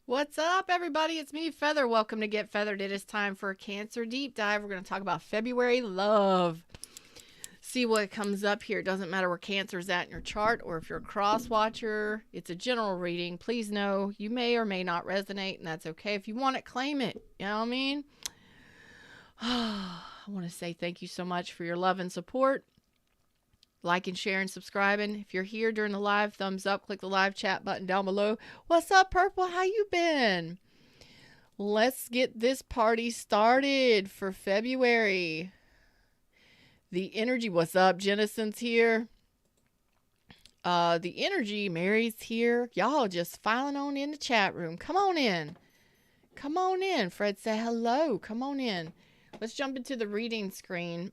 What's up, everybody? It's me, Feather. Welcome to Get Feathered. It is time for a Cancer Deep Dive. We're going to talk about February love. See what comes up here. It doesn't matter where Cancer is at in your chart or if you're a cross watcher. It's a general reading. Please know you may or may not resonate, and that's okay. If you want it, claim it. You know what I mean? I want to say thank you so much for your love and support. Like and share and subscribing. If you're here during the live, thumbs up. Click the live chat button down below. What's up, Purple? How you been? Let's get this party started for February. The energy. What's up? Jennison's here. The energy. Mary's here. Y'all just filing on in the chat room. Come on in. Come on in. Fred said hello. Come on in. Let's jump into the reading screen.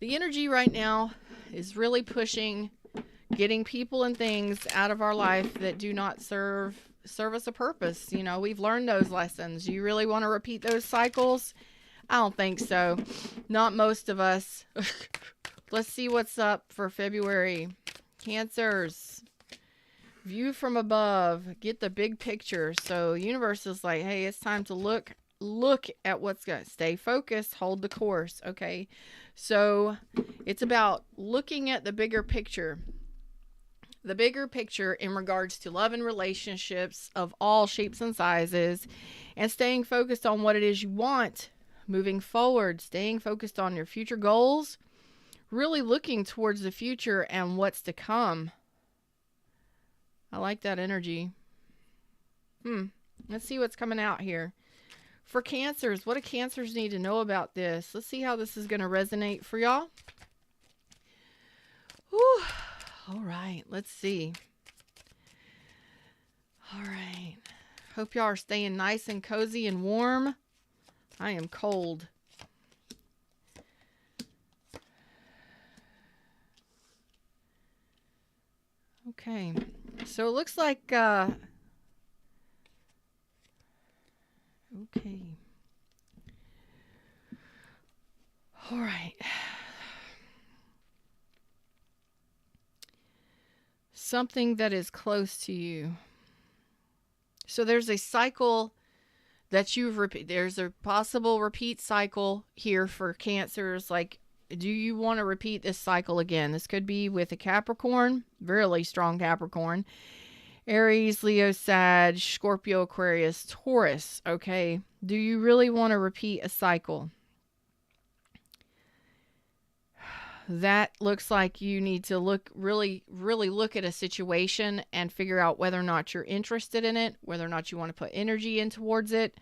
The energy right now is really pushing getting people and things out of our life that do not serve us a purpose. You know, we've learned those lessons. You really want to repeat those cycles? I don't think so. Not most of us. Let's see what's up for February. Cancers. View from above. Get the big picture. So universe is like, hey, it's time to look at what's going to stay focused, hold the course. Okay. So it's about looking at the bigger picture. The bigger picture in regards to love and relationships of all shapes and sizes, and staying focused on what it is you want moving forward, staying focused on your future goals, really looking towards the future and what's to come. I like that energy. Let's see what's coming out here. For Cancers, what do Cancers need to know about this? Let's see how this is going to resonate for y'all. Whew. All right, let's see. All right. Hope y'all are staying nice and cozy and warm. I am cold. Okay. So it looks like okay. All right. Something that is close to you. So there's a cycle that you've repeated. There's a possible repeat cycle here for Cancers. Like, do you want to repeat this cycle again? This could be with a Capricorn, really strong Capricorn. Aries, Leo, Sag, Scorpio, Aquarius, Taurus. Okay. Do you really want to repeat a cycle? That looks like you need to really look at a situation and figure out whether or not you're interested in it, whether or not you want to put energy in towards it.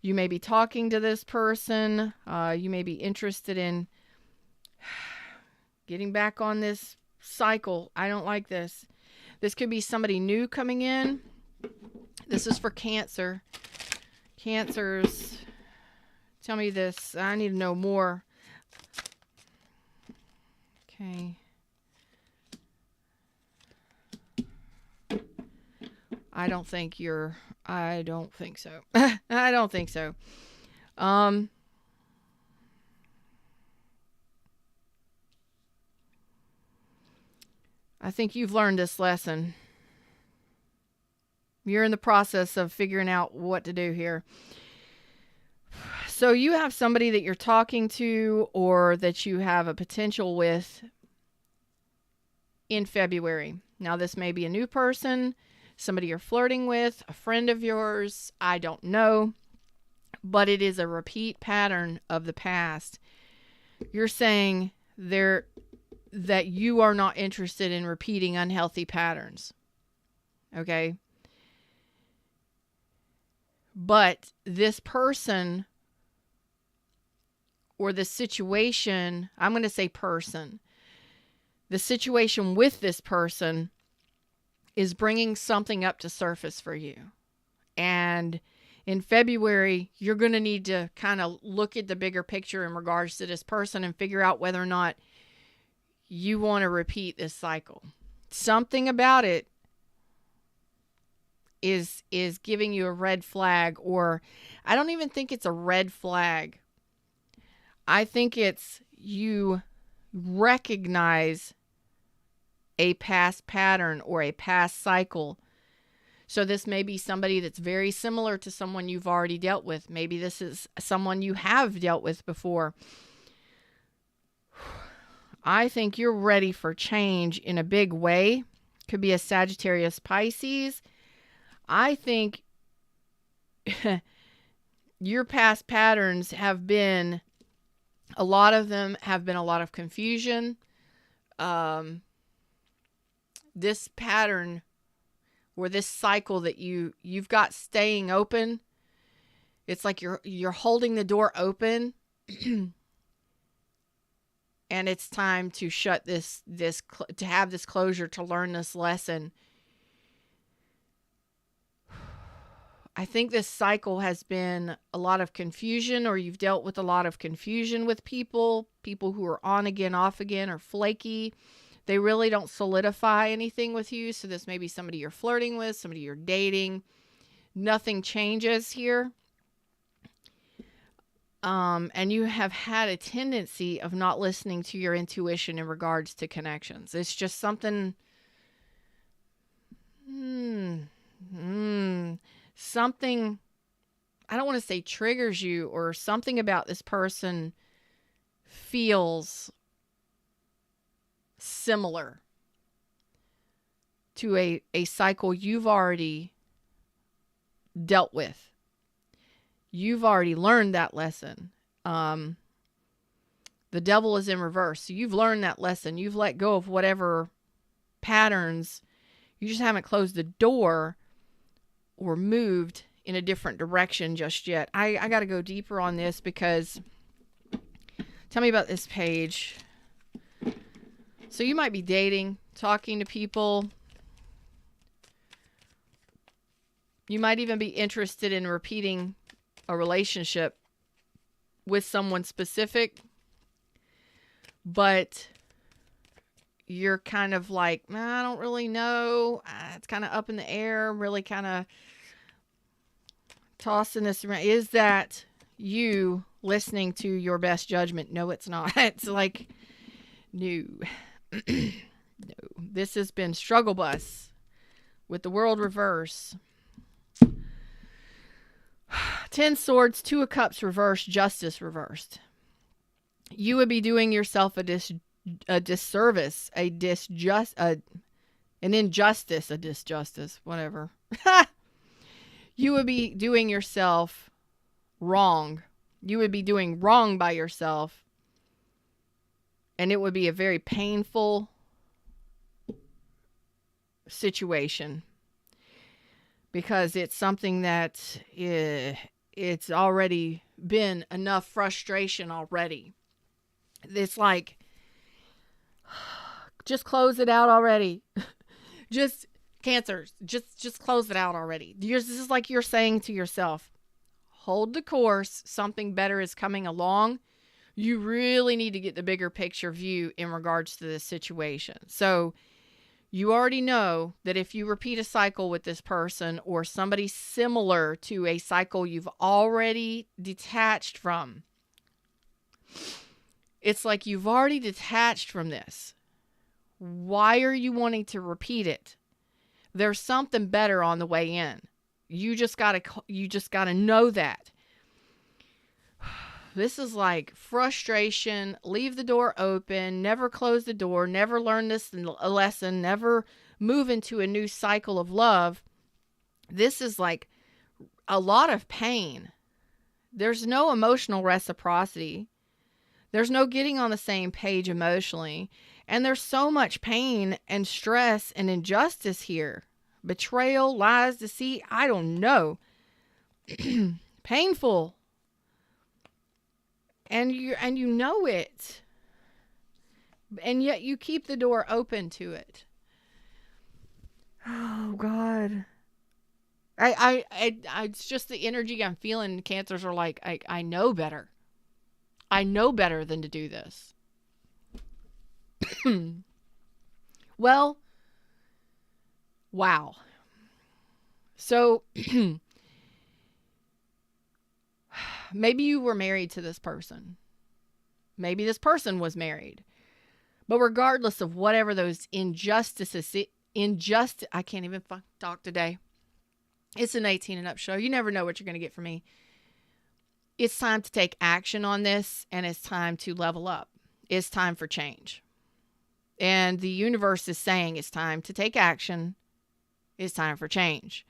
You may be talking to this person. You may be interested in getting back on this cycle. I don't like this. This could be somebody new coming in. This is for Cancer. Cancers, tell me this. I need to know more. Okay. I don't think so. I don't think so. I think you've learned this lesson. You're in the process of figuring out what to do here. So you have somebody that you're talking to or that you have a potential with in February. Now, this may be a new person, somebody you're flirting with, a friend of yours. I don't know. But it is a repeat pattern of the past. You're saying that you are not interested in repeating unhealthy patterns. Okay? But this person or the situation, I'm going to say person, the situation with this person is bringing something up to surface for you. And in February, you're going to need to kind of look at the bigger picture in regards to this person and figure out whether or not you want to repeat this cycle. Something about it is giving you a red flag, or I don't even think it's a red flag. I think it's you recognize a past pattern or a past cycle So this may be somebody that's very similar to someone you've already dealt with. Maybe this is someone you have dealt with before. I think you're ready for change in a big way. Could be a Sagittarius, Pisces. I think your past patterns have been, a lot of them have been a lot of confusion. This pattern or this cycle that you've got staying open, it's like you're holding the door open and it's time to shut this to have this closure, to learn this lesson. I think this cycle has been a lot of confusion, or you've dealt with a lot of confusion with people who are on again, off again, or flaky. They really don't solidify anything with you. So this may be somebody you're flirting with, somebody you're dating. Nothing changes here. And you have had a tendency of not listening to your intuition in regards to connections. It's just something, something, I don't want to say triggers you, or something about this person feels similar to a cycle you've already dealt with. You've already learned that lesson. The devil is in reverse. So you've learned that lesson. You've let go of whatever patterns. You just haven't closed the door or moved in a different direction just yet. I got to go deeper on this, because tell me about this page. So you might be dating, talking to people. You might even be interested in repeating a relationship with someone specific, but you're kind of like, I don't really know. It's kind of up in the air. I'm really kind of tossing this around. Is that you listening to your best judgment? No, it's not. It's like, no. No. This has been struggle bus with the world reverse. 10 swords, 2 of cups reversed, justice reversed. You would be doing yourself a disservice, an injustice, a disjustice, whatever. You would be doing yourself wrong. You would be doing wrong by yourself. And it would be a very painful situation, because it's something that it's already been enough frustration already. It's like, just close it out already. Just Cancers, just close it out already. This is like you're saying to yourself, hold the course. Something better is coming along. You really need to get the bigger picture view in regards to this situation. So you already know that if you repeat a cycle with this person, or somebody similar to a cycle you've already detached from, it's like you've already detached from this. Why are you wanting to repeat it? There's something better on the way in. You just gotta know that. This is like frustration. Leave the door open. Never close the door. Never learn this lesson. Never move into a new cycle of love. This is like a lot of pain. There's no emotional reciprocity. There's no getting on the same page emotionally. And there's so much pain and stress and injustice here. Betrayal, lies, deceit, I don't know. Painful. And you know it. And yet you keep the door open to it. Oh God. It's just the energy I'm feeling. Cancers are like, I know better. I know better than to do this. Well, wow. So maybe you were married to this person. Maybe this person was married. But regardless of whatever those injustices, I can't even talk today. It's an 18 and up show. You never know what you're going to get from me. It's time to take action on this, and it's time to level up. It's time for change. And the universe is saying it's time to take action. It's time for change.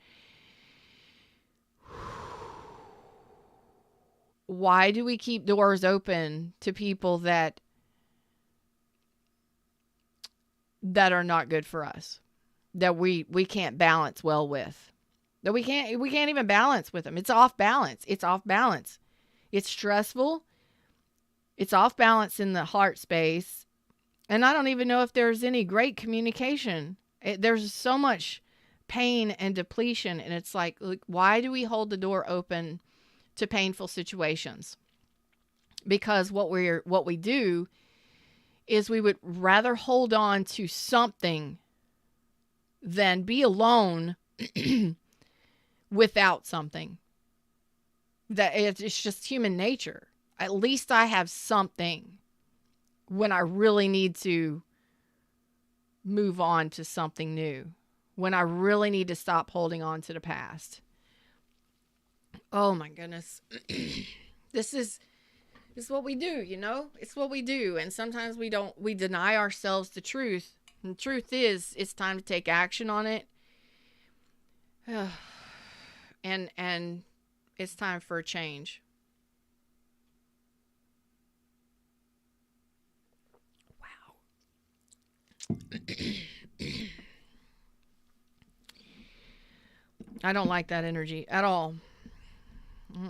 Why do we keep doors open to people that are not good for us? That we can't balance well with? That we can't even balance with them. It's off balance. It's off balance. It's stressful. It's off balance in the heart space. And I don't even know if there's any great communication. There's so much pain and depletion. And it's like, look, why do we hold the door open to painful situations? Because what we do is we would rather hold on to something than be alone without something. That it's just human nature. At least I have something when I really need to move on to something new. When I really need to stop holding on to the past. Oh my goodness. This is what we do, you know? It's what we do. And sometimes we deny ourselves the truth. And the truth is, it's time to take action on it. And it's time for a change. Wow. I don't like that energy at all.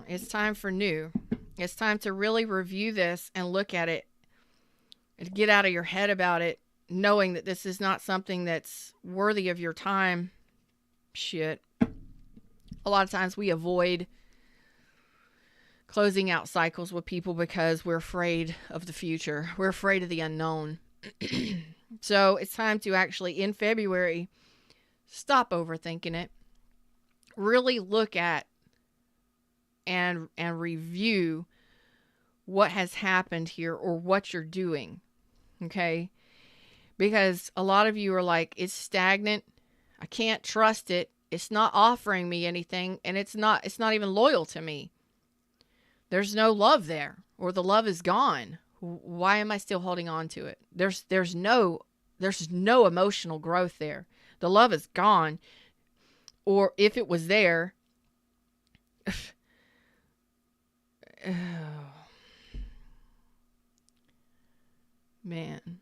It's time for new. It's time to really review this and look at it and get out of your head about it, knowing that this is not something that's worthy of your time. Shit. A lot of times we avoid closing out cycles with people because we're afraid of the future. We're afraid of the unknown. So it's time to actually, in February, stop overthinking it. Really look at and review what has happened here or what you're doing. Okay? Because a lot of you are like, it's stagnant. I can't trust it. It's not offering me anything, and it's not even loyal to me. There's no love there, or the love is gone. Why am I still holding on to it? There's no emotional growth there. The love is gone. Or if it was there, oh, man.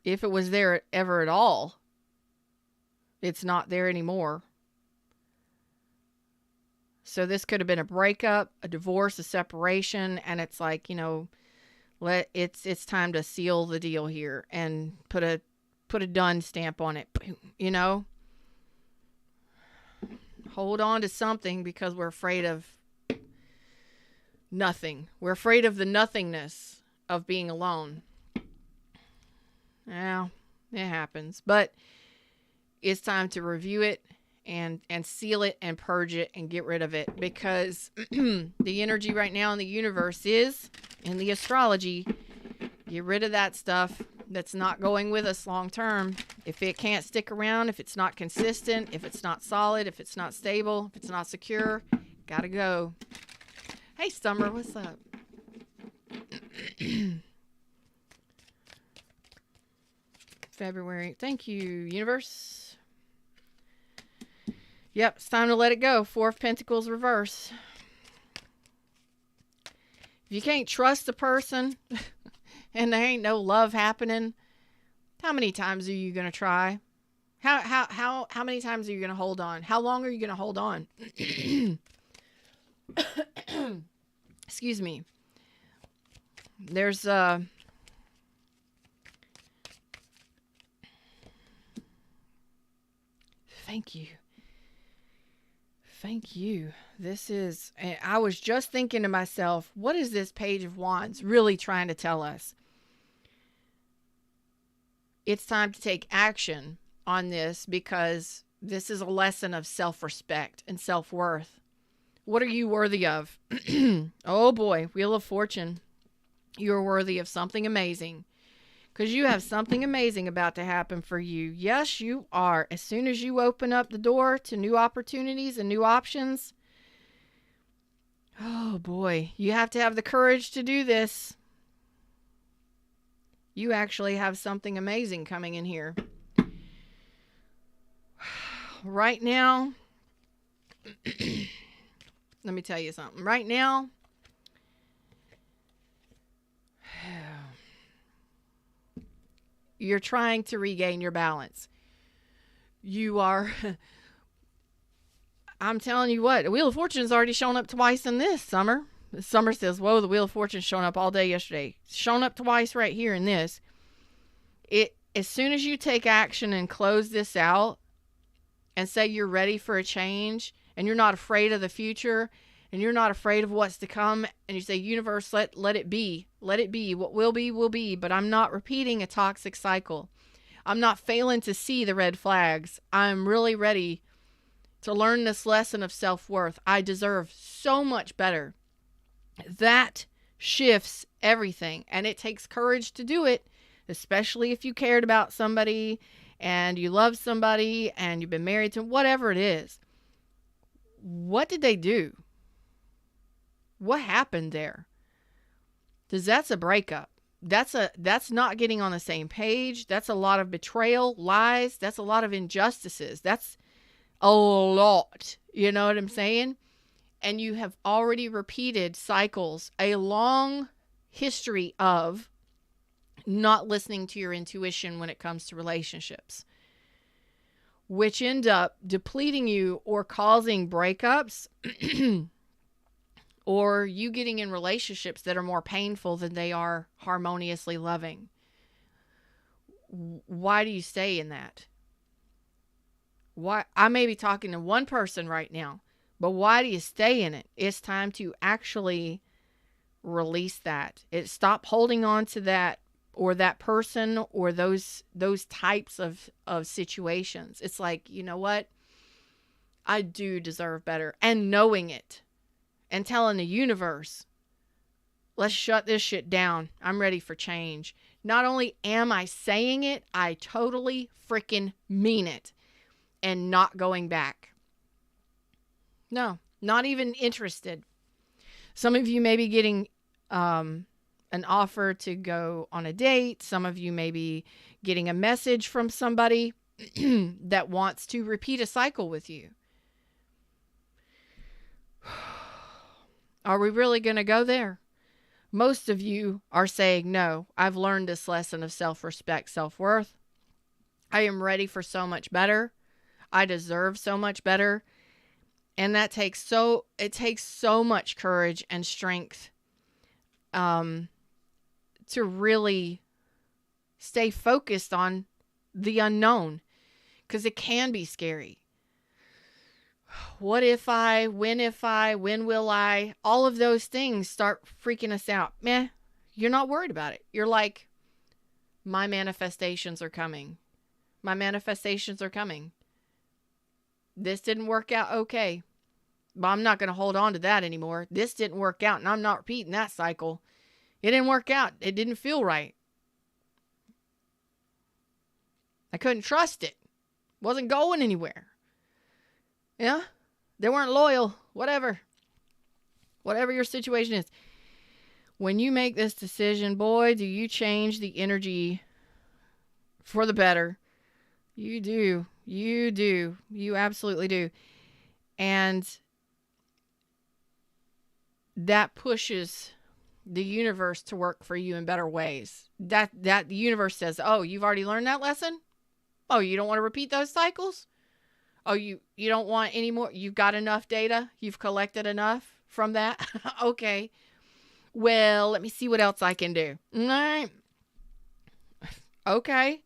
If it was there ever at all, it's not there anymore. So this could have been a breakup, a divorce, a separation, and it's like, you know, it's time to seal the deal here and put a done stamp on it. You know, hold on to something because we're afraid of nothing. We're afraid of the nothingness of being alone. Well, it happens, but it's time to review it and seal it and purge it and get rid of it, because the energy right now in the universe is, in the astrology, get rid of that stuff that's not going with us long term. If it can't stick around, if it's not consistent, if it's not solid, if it's not stable, if it's not secure, gotta go. Hey, Stummer, what's up? February. Thank you, universe. Yep, it's time to let it go. Four of Pentacles reverse. If you can't trust the person and there ain't no love happening, how many times are you going to try? How many times are you going to hold on? How long are you going to hold on? Excuse me. There's thank you. Thank you. This is, I was just thinking to myself, what is this Page of Wands really trying to tell us? It's time to take action on this, because this is a lesson of self-respect and self-worth. What are you worthy of? Oh boy, Wheel of Fortune. You're worthy of something amazing. because you have something amazing about to happen for you. Yes, you are. As soon as you open up the door to new opportunities and new options, oh boy, you have to have the courage to do this. You actually have something amazing coming in here. Right now, let me tell you something. Right now, you're trying to regain your balance. You are, I'm telling you what, the Wheel of Fortune's already shown up twice in this summer. Summer says, whoa, the Wheel of Fortune's shown up all day yesterday. It's shown up twice right here in this. As soon as you take action and close this out and say you're ready for a change and you're not afraid of the future and you're not afraid of what's to come, and you say, universe, let it be. Let it be. What will be, but I'm not repeating a toxic cycle. I'm not failing to see the red flags. I'm really ready to learn this lesson of self-worth. I deserve so much better. That shifts everything, and it takes courage to do it, especially if you cared about somebody and you love somebody and you've been married to whatever it is. What did they do? What happened there? Because that's a breakup. That's not getting on the same page. That's a lot of betrayal, lies. That's a lot of injustices. That's a lot. You know what I'm saying? And you have already repeated cycles, a long history of not listening to your intuition when it comes to relationships, which end up depleting you or causing breakups or you getting in relationships that are more painful than they are harmoniously loving. Why do you stay in that? Why? I may be talking to one person right now, but why do you stay in it? It's time to actually release that. Stop holding on to that or that person or those types of situations. It's like, you know what? I do deserve better. And knowing it and telling the universe, let's shut this shit down. I'm ready for change. Not only am I saying it, I totally freaking mean it and not going back. No, not even interested. Some of you may be getting an offer to go on a date. Some of you may be getting a message from somebody that wants to repeat a cycle with you. Are we really going to go there? Most of you are saying, no, I've learned this lesson of self-respect, self-worth. I am ready for so much better. I deserve so much better. And it takes so much courage and strength to really stay focused on the unknown, because it can be scary. When will I, all of those things start freaking us out. Meh, you're not worried about it. You're like, my manifestations are coming. My manifestations are coming. This didn't work out okay, but I'm not going to hold on to that anymore. This didn't work out, and I'm not repeating that cycle. It didn't work out. It didn't feel right. I couldn't trust it. Wasn't going anywhere. Yeah? They weren't loyal. Whatever your situation is. When you make this decision, boy, do you change the energy for the better. You do. You do. You absolutely do. And that pushes the universe to work for you in better ways. That the universe says, oh, you've already learned that lesson? Oh, you don't want to repeat those cycles? Oh, you don't want any more? You've got enough data? You've collected enough from that? Okay. Well, let me see what else I can do. All right. Okay.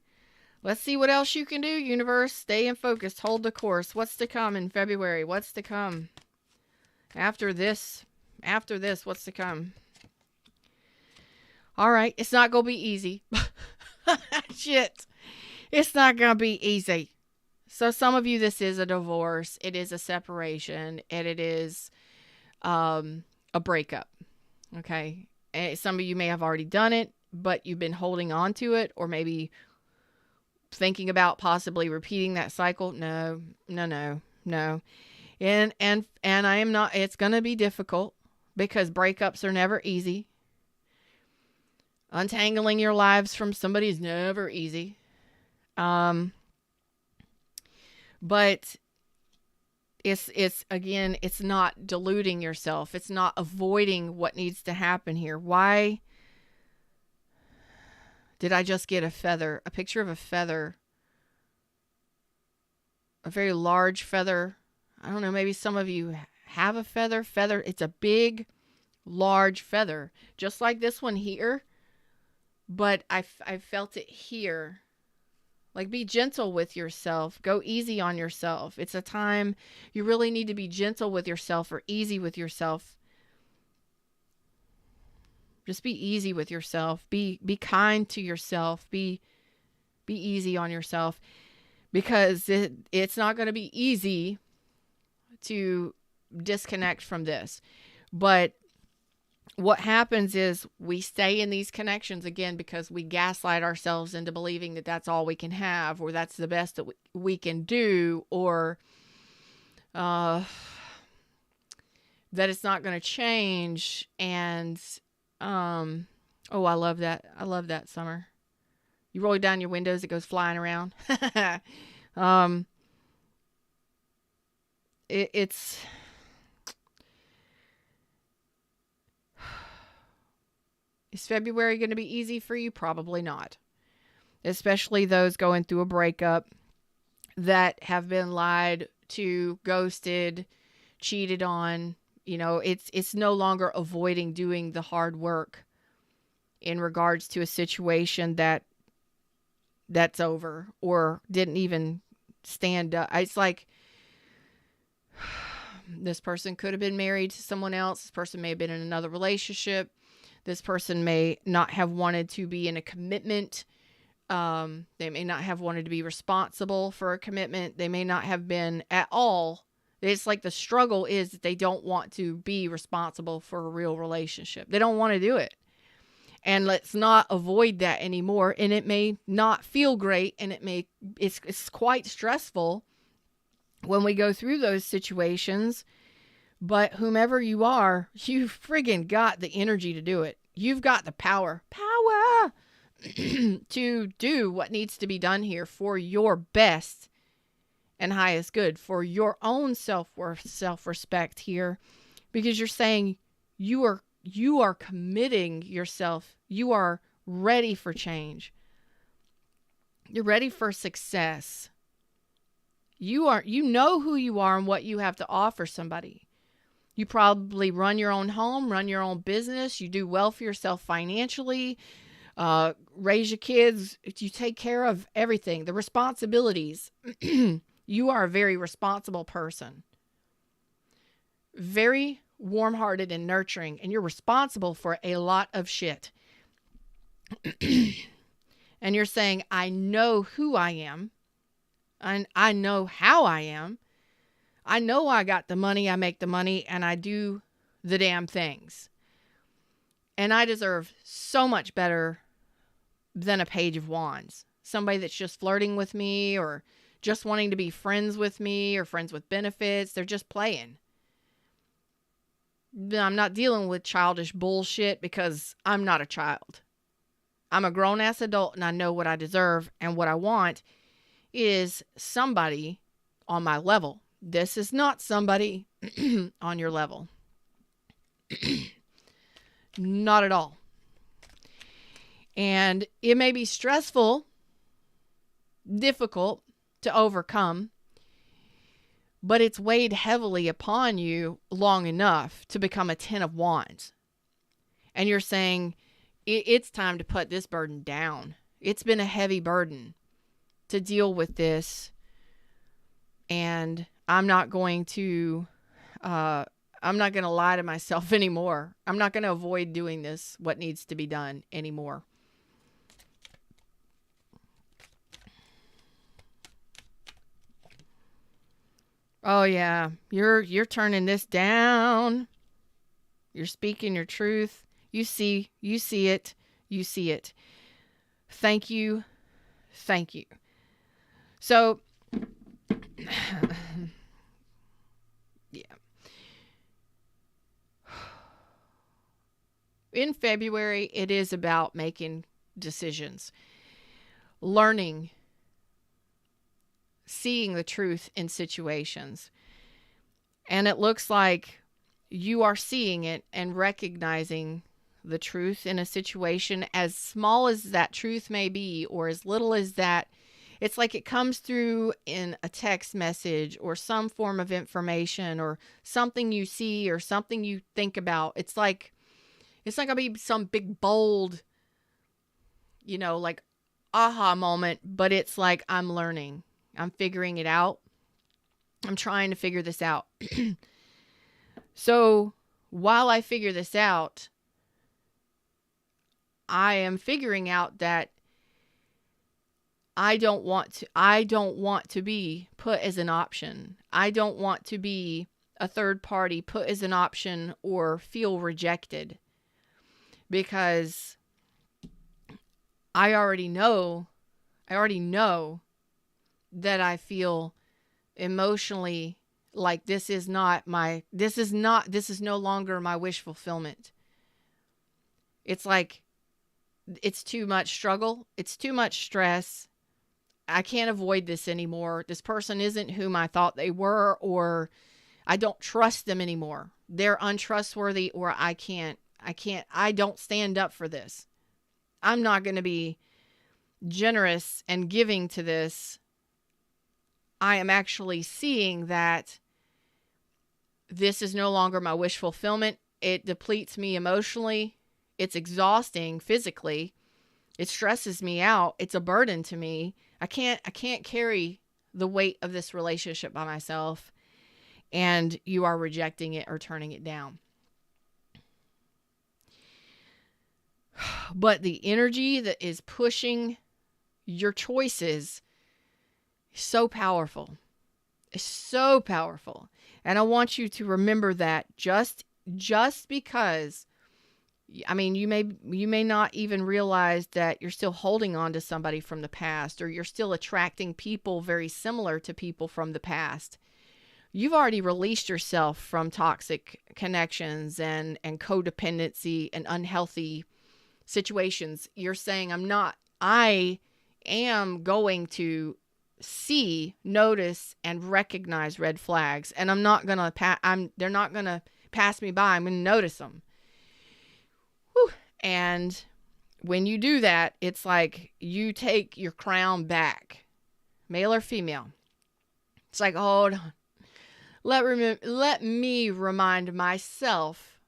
Let's see what else you can do, universe. Stay in focus. Hold the course. What's to come in February? What's to come? After this, what's to come? All right. It's not going to be easy. Shit. It's not going to be easy. So some of you, this is a divorce. It is a separation. And it is a breakup. Okay. And some of you may have already done it. but you've been holding on to it, or maybe thinking about possibly repeating that cycle. No. And I am not, it's going to be difficult because breakups are never easy. Untangling your lives from somebody is never easy. But it's again, it's not deluding yourself. It's not avoiding what needs to happen here. Why did I just get a picture of a feather, a very large feather? I don't know, maybe some of you have a feather. It's a big, large feather, just like this one here. But I felt it here. Like, be gentle with yourself. Go easy on yourself. It's a time you really need to be gentle with yourself or easy with yourself. Just be easy with yourself. Be kind to yourself. Be easy on yourself, because it's not going to be easy to disconnect from this. But what happens is we stay in these connections again because we gaslight ourselves into believing that that's all we can have, or that's the best that we can do, or that it's not going to change. And oh, I love that. I love that, Summer. You roll down your windows, it goes flying around. It's Is February going to be easy for you? Probably not. Especially those going through a breakup that have been lied to, ghosted, cheated on. You know, it's no longer avoiding doing the hard work in regards to a situation that's over or didn't even stand up. It's like, this person could have been married to someone else. This person may have been in another relationship. This person may not have wanted to be in a commitment. They may not have wanted to be responsible for a commitment. They may not have been at all. It's like the struggle is that they don't want to be responsible for a real relationship. They don't want to do it. And let's not avoid that anymore. And it may not feel great, and it's quite stressful when we go through those situations. But whomever you are, you friggin' got the energy to do it. You've got the power to do what needs to be done here for your best and highest good, for your own self-worth, self-respect here, because you're saying you are committing yourself. You are ready for change. You're ready for success. You know who you are and what you have to offer somebody. You probably run your own home, run your own business. You do well for yourself financially, raise your kids. You take care of everything, the responsibilities. You are a very responsible person. Very warm-hearted and nurturing, and you're responsible for a lot of shit. And you're saying, I know who I am, and I know how I am. I know I got the money, I make the money, and I do the damn things. And I deserve so much better than a page of wands. Somebody that's just flirting with me, or just wanting to be friends with me, or friends with benefits. They're just playing. I'm not dealing with childish bullshit because I'm not a child. I'm a grown-ass adult, and I know what I deserve, and what I want is somebody on my level. This is not somebody on your level. Not at all. And it may be stressful, difficult to overcome, but it's weighed heavily upon you long enough to become a 10 of wands. And you're saying, it's time to put this burden down. It's been a heavy burden to deal with this. And I'm not going to lie to myself anymore. I'm not going to avoid doing this, what needs to be done anymore. Oh yeah, you're turning this down. You're speaking your truth. You see it. you see it. Thank you. Thank you. So, yeah. In February, it is about making decisions, learning, seeing the truth in situations. And it looks like you are seeing it and recognizing the truth in a situation, as small as that truth may be, or as little as that. It's like it comes through in a text message or some form of information or something you see or something you think about. It's not going to be some big, bold, like aha moment, but it's like I'm learning. I'm figuring it out. I'm trying to figure this out. So while I figure this out, I am figuring out that I don't want to be put as an option. I don't want to be a third party put as an option or feel rejected, because I already know that I feel emotionally like this is no longer my wish fulfillment. It's like, it's too much struggle. It's too much stress. I can't avoid this anymore. This person isn't whom I thought they were, or I don't trust them anymore. They're untrustworthy, or I don't stand up for this. I'm not going to be generous and giving to this. I am actually seeing that this is no longer my wish fulfillment. It depletes me emotionally. It's exhausting physically. It stresses me out. It's a burden to me. I can't carry the weight of this relationship by myself. And you are rejecting it or turning it down. But the energy that is pushing your choices is so powerful. It's so powerful. And I want you to remember that just because, you may not even realize that you're still holding on to somebody from the past, or you're still attracting people very similar to people from the past. You've already released yourself from toxic connections and codependency and unhealthy situations. You're saying, I am going to see, notice, and recognize red flags, and they're not going to pass me by. I'm going to notice them. Whew. And when you do that, it's like you take your crown back, male or female. It's like, hold on. Let me remind myself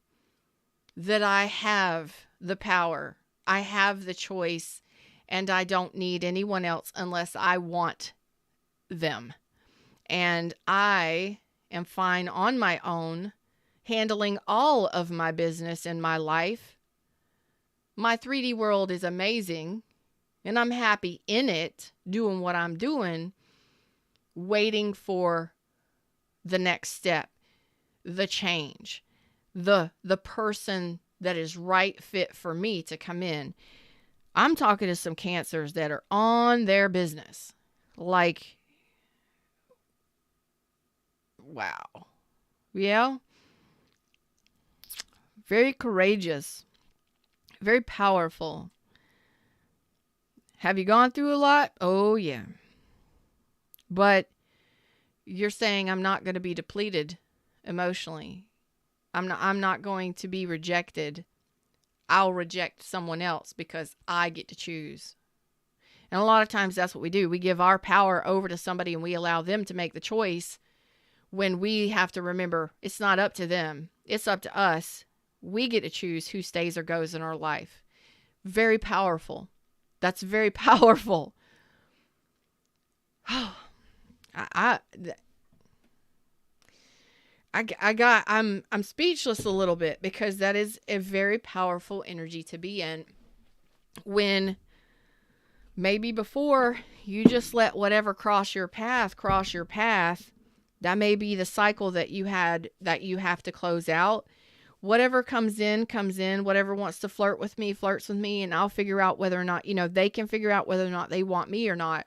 that I have the power. I have the choice, and I don't need anyone else unless I want them. And I am fine on my own, handling all of my business in my life. My 3D world is amazing, and I'm happy in it, doing what I'm doing, waiting for the next step, the change, the person that is right fit for me to come in. I'm talking to some Cancers that are on their business. Like, wow. Yeah. Very courageous. Very powerful. Have you gone through a lot? Oh, yeah. But you're saying, I'm not going to be depleted emotionally. I'm not going to be rejected. I'll reject someone else because I get to choose. And a lot of times that's what we do. We give our power over to somebody and we allow them to make the choice, when we have to remember it's not up to them. It's up to us. We get to choose who stays or goes in our life. Very powerful. That's very powerful. I'm speechless a little bit, because that is a very powerful energy to be in, when maybe before you just let whatever cross your path. That may be the cycle that you have to close out. whatever comes in, whatever wants to flirt with me, flirts with me, and I'll figure out whether or not, they can figure out whether or not they want me or not.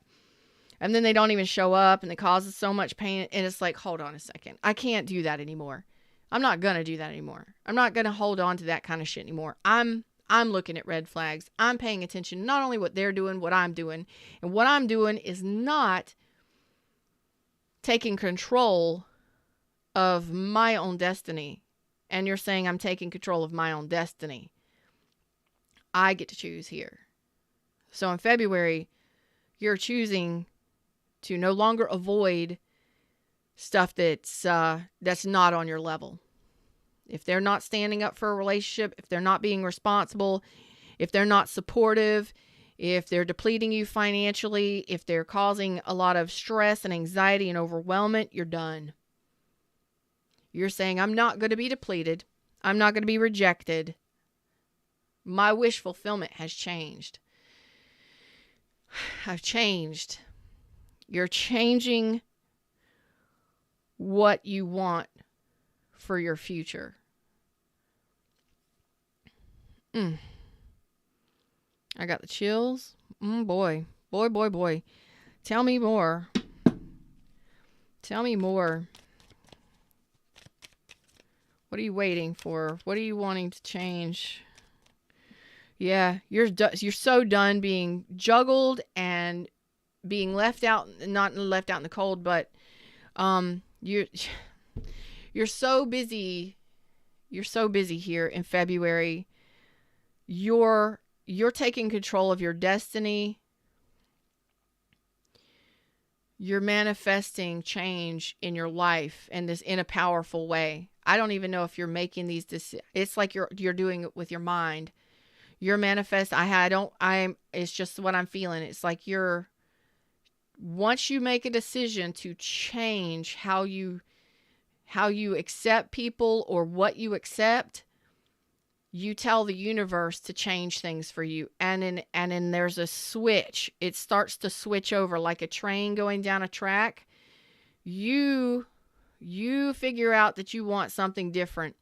And then they don't even show up and it causes so much pain. And it's like, hold on a second. I can't do that anymore. I'm not going to do that anymore. I'm not going to hold on to that kind of shit anymore. I'm looking at red flags. I'm paying attention, not only what they're doing, what I'm doing. And what I'm doing is not taking control of my own destiny. And you're saying I'm taking control of my own destiny. I get to choose here. So in February, you're choosing to no longer avoid stuff that's not on your level. If they're not standing up for a relationship, if they're not being responsible, if they're not supportive, if they're depleting you financially, if they're causing a lot of stress and anxiety and overwhelmment, you're done. You're saying, I'm not going to be depleted. I'm not going to be rejected. My wish fulfillment has changed. I've changed. You're changing what you want for your future. I got the chills. Boy. Tell me more. Tell me more. What are you waiting for? What are you wanting to change? Yeah, you're so done being juggled and being left out, not left out in the cold, but you're so busy. You're so busy here in February. You're taking control of your destiny. You're manifesting change in your life and this in a powerful way. I don't even know if you're making these decisions. It's like you're doing it with your mind. You're it's just what I'm feeling. It's like once you make a decision to change how you accept people or what you accept, you tell the universe to change things for you. And then there's a switch. It starts to switch over like a train going down a track. You figure out that you want something different.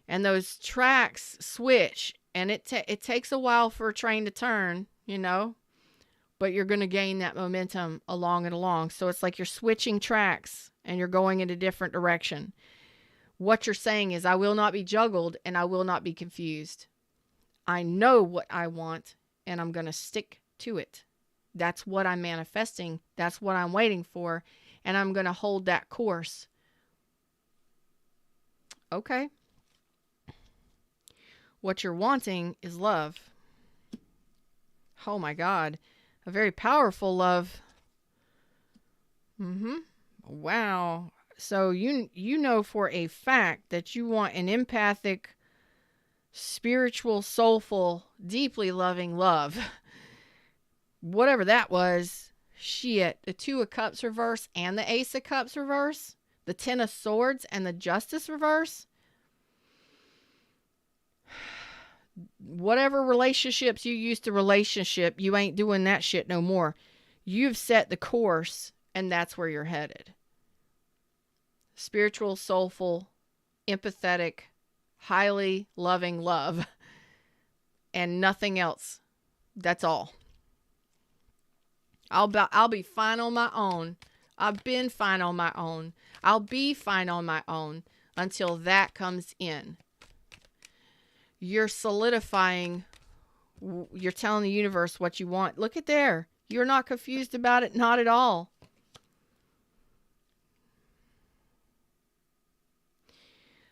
And those tracks switch. And it takes a while for a train to turn, but you're going to gain that momentum along and along. So it's like you're switching tracks and you're going in a different direction. What you're saying is, I will not be juggled and I will not be confused. I know what I want and I'm going to stick to it. That's what I'm manifesting. That's what I'm waiting for. And I'm going to hold that course. Okay. What you're wanting is love. Oh my God. A very powerful love. Wow. So you know for a fact that you want an empathic, spiritual, soulful, deeply loving love. Whatever that was. Shit. The Two of Cups reverse and the Ace of Cups reverse. The Ten of Swords and the Justice reverse. Whatever relationships you used to relationship, you ain't doing that shit no more. You've set the course and that's where you're headed. Spiritual, soulful, empathetic, highly loving love. And nothing else. That's all. I'll be fine on my own. I've been fine on my own. I'll be fine on my own until that comes in. You're solidifying. You're telling the universe what you want. Look at there. You're not confused about it. Not at all.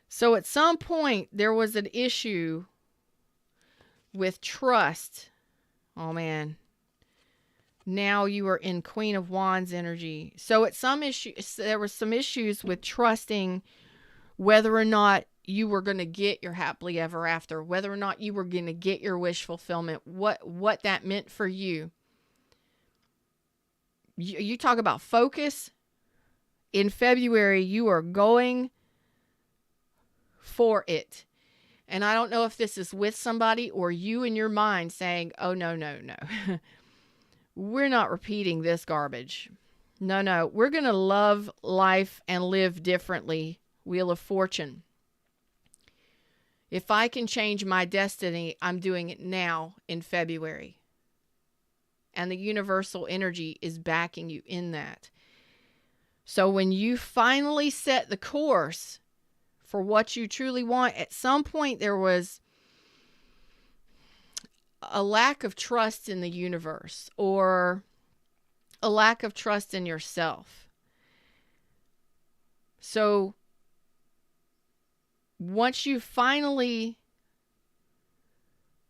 So at some point, there was an issue with trust. Oh, man. Now you are in Queen of Wands energy. So at some issue, there were some issues with trusting whether or not you were going to get your happily ever after, whether or not you were going to get your wish fulfillment, what that meant for you. You talk about focus. In February, you are going for it. And I don't know if this is with somebody or you in your mind saying, oh, no. We're not repeating this garbage. No. We're going to love life and live differently. Wheel of Fortune. If I can change my destiny, I'm doing it now in February. And the universal energy is backing you in that. So when you finally set the course for what you truly want, at some point there was a lack of trust in the universe or a lack of trust in yourself. So once you finally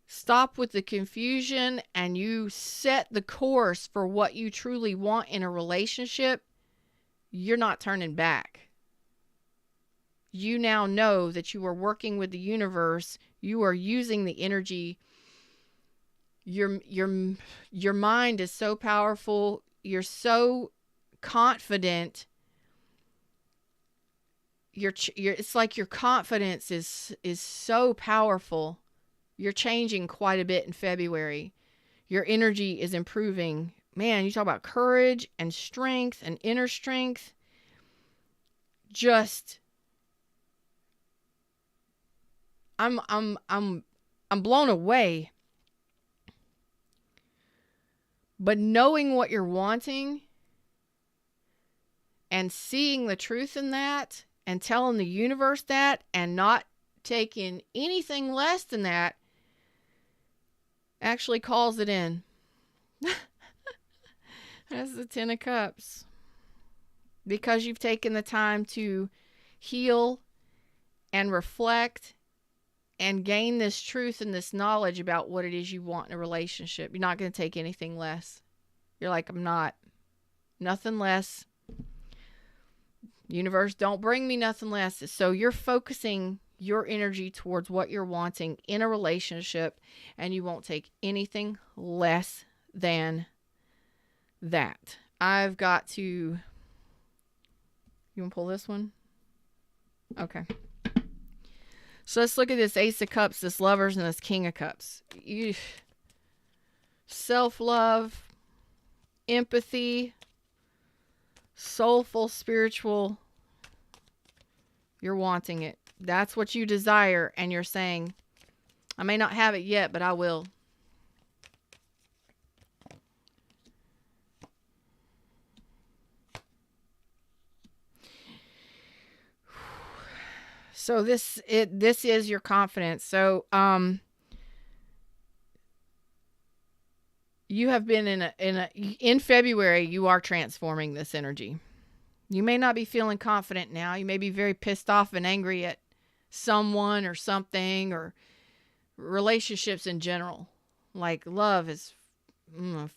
stop with the confusion and you set the course for what you truly want in a relationship, you're not turning back. You now know that you are working with the universe. You are using the energy. Your mind is so powerful. You're so confident. It's like your confidence is so powerful. You're changing quite a bit in February. Your energy is improving. Man, you talk about courage and strength and inner strength. Just I'm blown away. But knowing what you're wanting and seeing the truth in that and telling the universe that and not taking anything less than that actually calls it in. That's the 10 of Cups. Because you've taken the time to heal and reflect and gain this truth and this knowledge about what it is you want in a relationship. You're not going to take anything less. You're like, I'm not. Nothing less. Universe, don't bring me nothing less. So you're focusing your energy towards what you're wanting in a relationship, and you won't take anything less than that. I've got to... You want to pull this one? Okay. So let's look at this Ace of Cups, this Lovers, and this King of Cups. Self-love, empathy, soulful, spiritual. You're wanting it. That's what you desire, and you're saying, I may not have it yet, but I will. So this is your confidence. So you have been in February, you are transforming this energy. You may not be feeling confident now. You may be very pissed off and angry at someone or something, or relationships in general. Like love is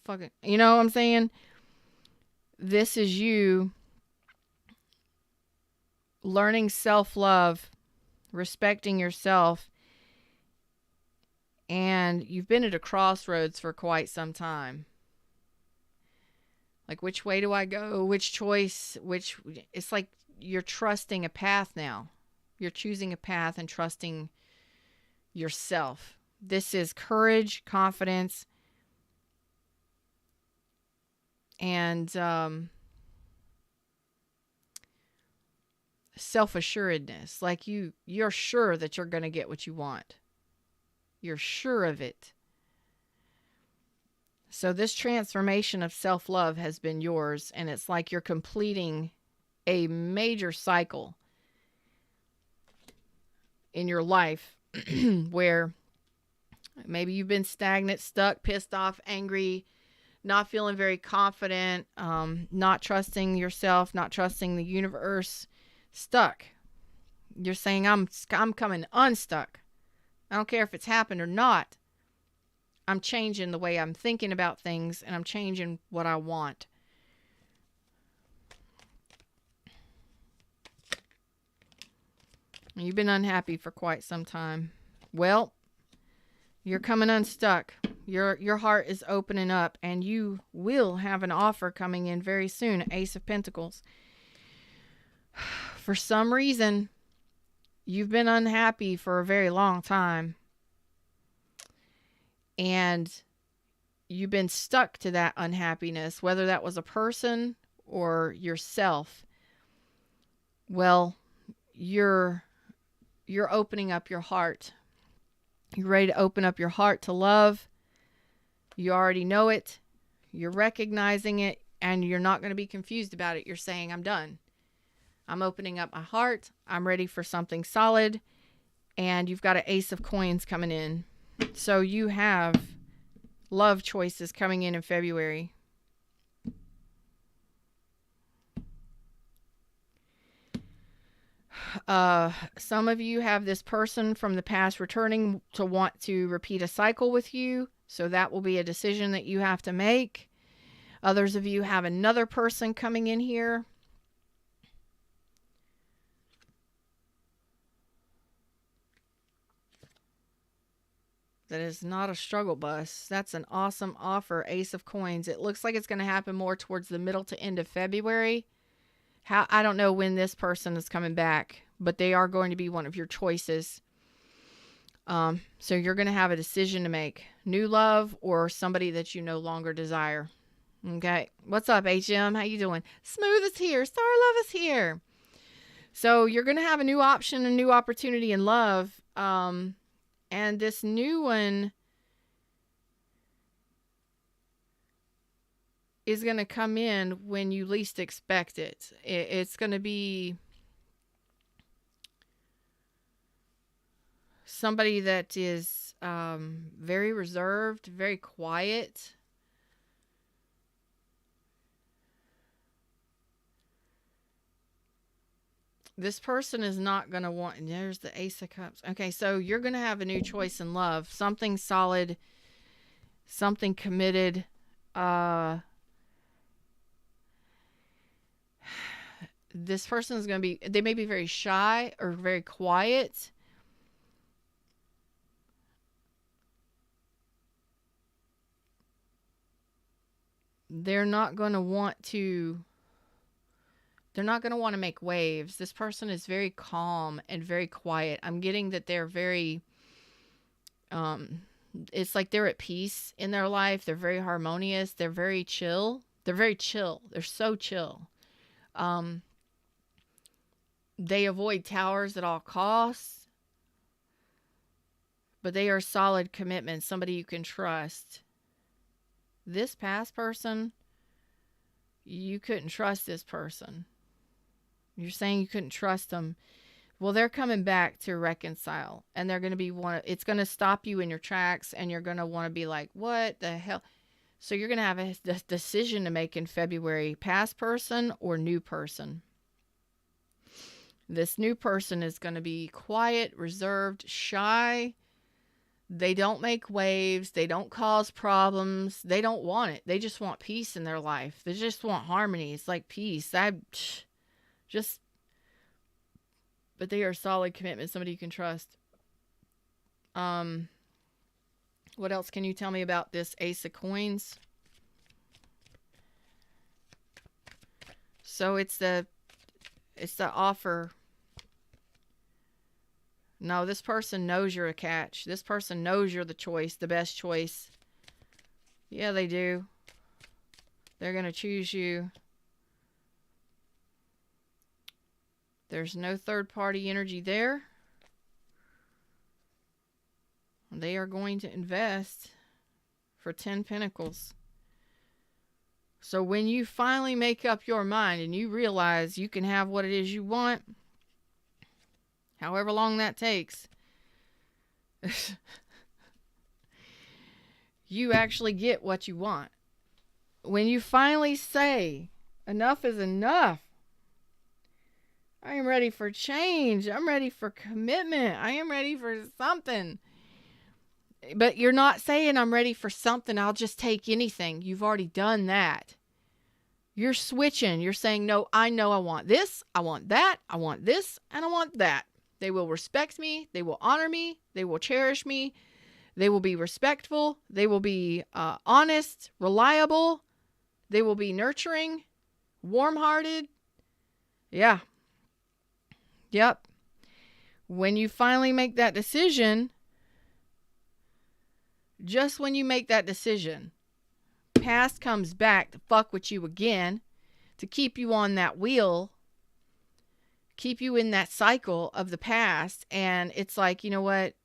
fucking, you know what I'm saying? This is you learning self-love, respecting yourself, and you've been at a crossroads for quite some time. Like, which way do I go? Which choice? It's like you're trusting a path now. You're choosing a path and trusting yourself. This is courage, confidence, and self-assuredness. Like you're sure that you're going to get what you want. You're sure of it. So this transformation of self-love has been yours, and it's like you're completing a major cycle in your life where maybe you've been stagnant, stuck, pissed off, angry, not feeling very confident, not trusting yourself, not trusting the universe, stuck. You're saying, I'm coming unstuck. I don't care if it's happened or not. I'm changing the way I'm thinking about things, and I'm changing what I want. You've been unhappy for quite some time. Well, you're coming unstuck. Your heart is opening up, and you will have an offer coming in very soon. Ace of Pentacles. For some reason, you've been unhappy for a very long time. And you've been stuck to that unhappiness, whether that was a person or yourself. Well, you're you're opening up your heart. You're ready to open up your heart to love. You already know it. You're recognizing it, and you're not going to be confused about it. You're saying, I'm done. I'm opening up my heart. I'm ready for something solid. And you've got an Ace of Coins coming in. So you have love choices coming in February. Some of you have this person from the past returning to want to repeat a cycle with you. So that will be a decision that you have to make. Others of you have another person coming in here. That is not a struggle bus. That's an awesome offer. Ace of Coins. It looks like it's going to happen more towards the middle to end of February. I don't know when this person is coming back, but they are going to be one of your choices. So you're going to have a decision to make. New love or somebody that you no longer desire. Okay. What's up, HM? How you doing? Smooth is here. Star Love is here. So you're going to have a new option, a new opportunity in love. And this new one is going to come in when you least expect it. It's going to be somebody that is very reserved, very quiet. This person is not going to want, and there's the Ace of Cups. Okay, so you're going to have a new choice in love. Something solid, something committed. This person is going to be, they may be very shy or very quiet. They're not going to want to make waves. This person is very calm and very quiet. I'm getting that they're very, it's like they're at peace in their life. They're very harmonious. They're very chill. They're very chill. They're so chill. They avoid towers at all costs. But they are solid commitments. Somebody you can trust. This past person, you couldn't trust this person. You're saying you couldn't trust them. Well, they're coming back to reconcile, and they're going to be it's going to stop you in your tracks, and you're going to want to be like, what the hell? So you're going to have a decision to make in February, past person or new person. This new person is going to be quiet, reserved, shy. They don't make waves. They don't cause problems. They don't want it. They just want peace in their life. They just want harmony. It's like peace. But they are solid commitment. Somebody you can trust. What else can you tell me about this Ace of Coins? So it's the offer. No, this person knows you're a catch. This person knows you're the choice, the best choice. Yeah, they do. They're going to choose you. There's no third-party energy there. They are going to invest for 10 Pentacles. So when you finally make up your mind and you realize you can have what it is you want, however long that takes, you actually get what you want. When you finally say, enough is enough. I am ready for change. I'm ready for commitment. I am ready for something. But you're not saying I'm ready for something. I'll just take anything. You've already done that. You're switching. You're saying, no, I know I want this. I want that. I want this. And I want that. They will respect me. They will honor me. They will cherish me. They will be respectful. They will be honest, reliable. They will be nurturing, warm-hearted. Yeah. Yep. When you finally make that decision, just when you make that decision, past comes back to fuck with you again, to keep you on that wheel, keep you in that cycle of the past. And it's like, you know what?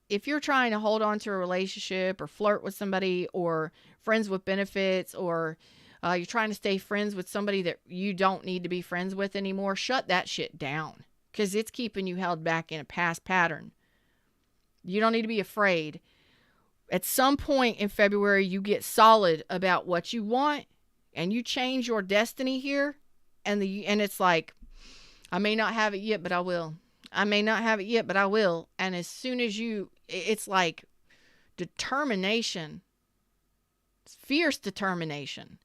If you're trying to hold on to a relationship or flirt with somebody or friends with benefits, or you're trying to stay friends with somebody that you don't need to be friends with anymore, shut that shit down, because it's keeping you held back in a past pattern. You don't need to be afraid. At some point in February, you get solid about what you want and you change your destiny here. And it's like, I may not have it yet, but I will. I may not have it yet, but I will. And as soon as it's like determination, it's fierce determination.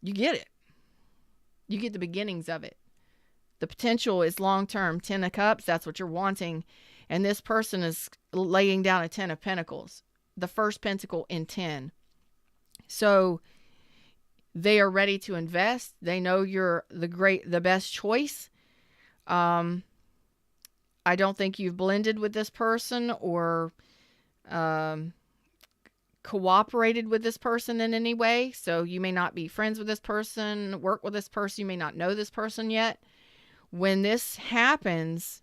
You get it. You get the beginnings of it. The potential is long-term. 10 of Cups, that's what you're wanting. And this person is laying down a 10 of Pentacles. The first pentacle in 10. So they are ready to invest. They know you're the best choice. I don't think you've blended with this person or cooperated with this person in any way. So you may not be friends with this person, work with this person. You may not know this person yet. When this happens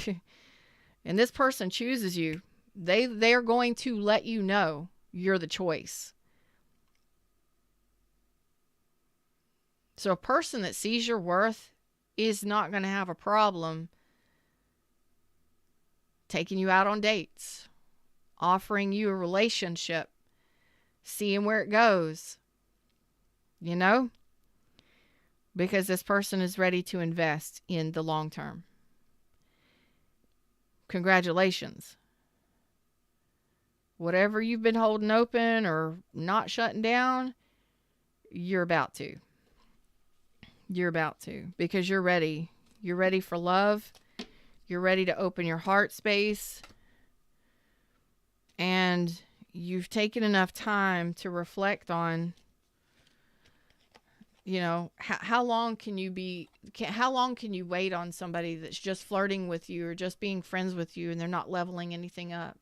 and this person chooses you, they are going to let you know you're the choice. So a person that sees your worth is not going to have a problem taking you out on dates, offering you a relationship, seeing where it goes, you know, because this person is ready to invest in the long term. Congratulations. Whatever you've been holding open or not shutting down, you're about to. You're about to, because you're ready. You're ready for love. You're ready to open your heart space. And you've taken enough time to reflect on, you know, how long can you wait on somebody that's just flirting with you or just being friends with you and they're not leveling anything up?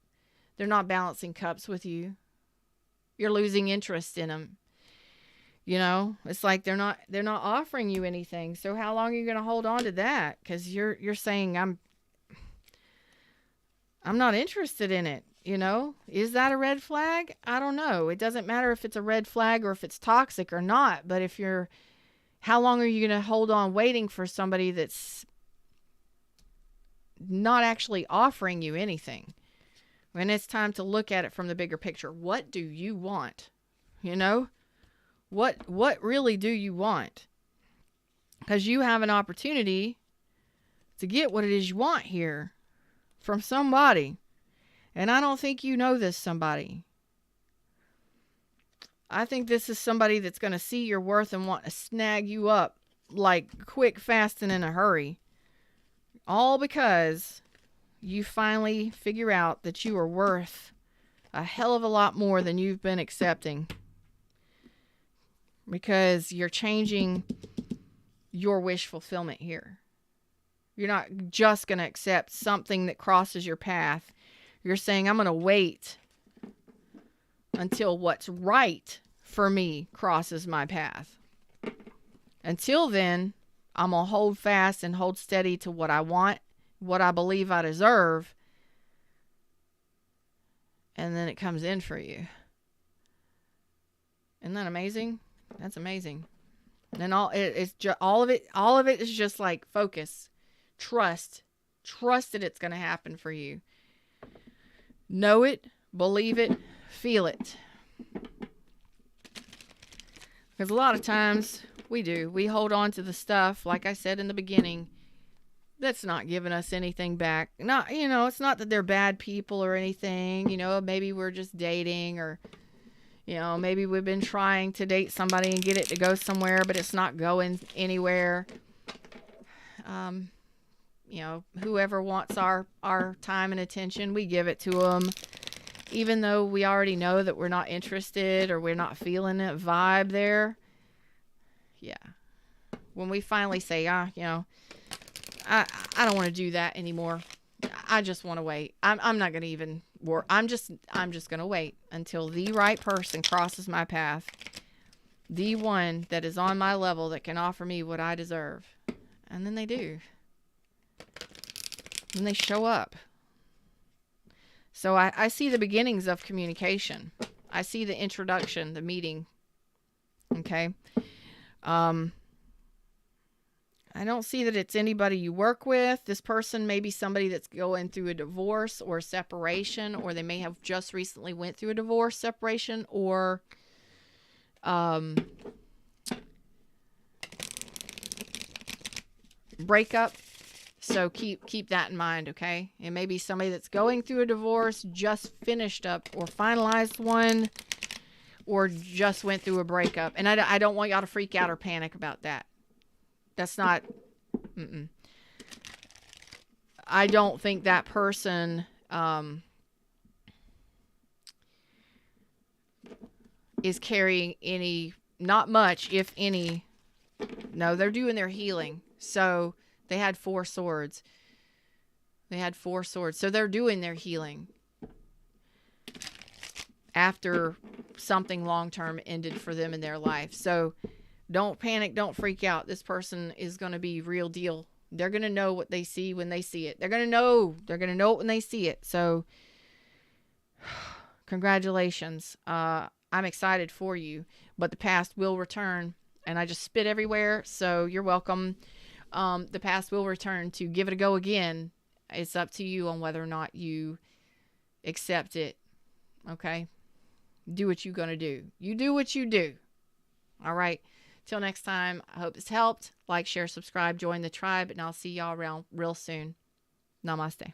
They're not balancing cups with you. You're losing interest in them. You know, it's like they're not offering you anything. So how long are you going to hold on to that? Because you're saying I'm not interested in it. You know, is that a red flag? I don't know. It doesn't matter if it's a red flag or if it's toxic or not. But how long are you going to hold on waiting for somebody that's not actually offering you anything? When it's time to look at it from the bigger picture. What do you want? You know? What really do you want? Because you have an opportunity to get what it is you want here from somebody. And I don't think you know this somebody. I think this is somebody that's going to see your worth and want to snag you up like quick, fast, and in a hurry. All because you finally figure out that you are worth a hell of a lot more than you've been accepting. Because you're changing your wish fulfillment here. You're not just going to accept something that crosses your path. You're saying, I'm going to wait until what's right for me crosses my path. Until then, I'm going to hold fast and hold steady to what I want, what I believe I deserve. And then it comes in for you. Isn't that amazing? That's amazing. And all of it is just like focus, trust that it's going to happen for you. Know it, believe it, feel it. Because a lot of times we hold on to the stuff, like I said in the beginning, that's not giving us anything back. Not, you know, it's not that they're bad people or anything, you know, maybe we're just dating, or you know, maybe we've been trying to date somebody and get it to go somewhere, but it's not going anywhere. You know, whoever wants our time and attention, we give it to them. Even though we already know that we're not interested or we're not feeling that vibe there. Yeah. When we finally say, you know, I don't want to do that anymore. I just want to wait. I'm not going to even work. I'm just going to wait until the right person crosses my path. The one that is on my level that can offer me what I deserve. And then they do. when they show up. So I see the beginnings of communication. I see the introduction, the meeting. Okay. I don't see that it's anybody you work with. This person may be somebody that's going through a divorce or a separation, or they may have just recently went through a divorce, separation, or breakup. So keep that in mind, okay? It may be somebody that's going through a divorce, just finished up or finalized one, or just went through a breakup. And I don't want y'all to freak out or panic about that. That's not, I don't think that person is carrying any, not much, if any. No, they're doing their healing. So they had 4 swords. So they're doing their healing after something long-term ended for them in their life. So don't panic. Don't freak out. This person is going to be real deal. They're going to know what they see when they see it. They're going to know it when they see it. So congratulations. I'm excited for you, but the past will return. And I just spit everywhere. So you're welcome. The past will return to give it a go again. It's up to you on whether or not you accept it. Okay. Do what you're going to do. You do what you do. All right. Till next time, I hope this helped. Like, share, subscribe, join the tribe, and I'll see y'all around real soon. Namaste.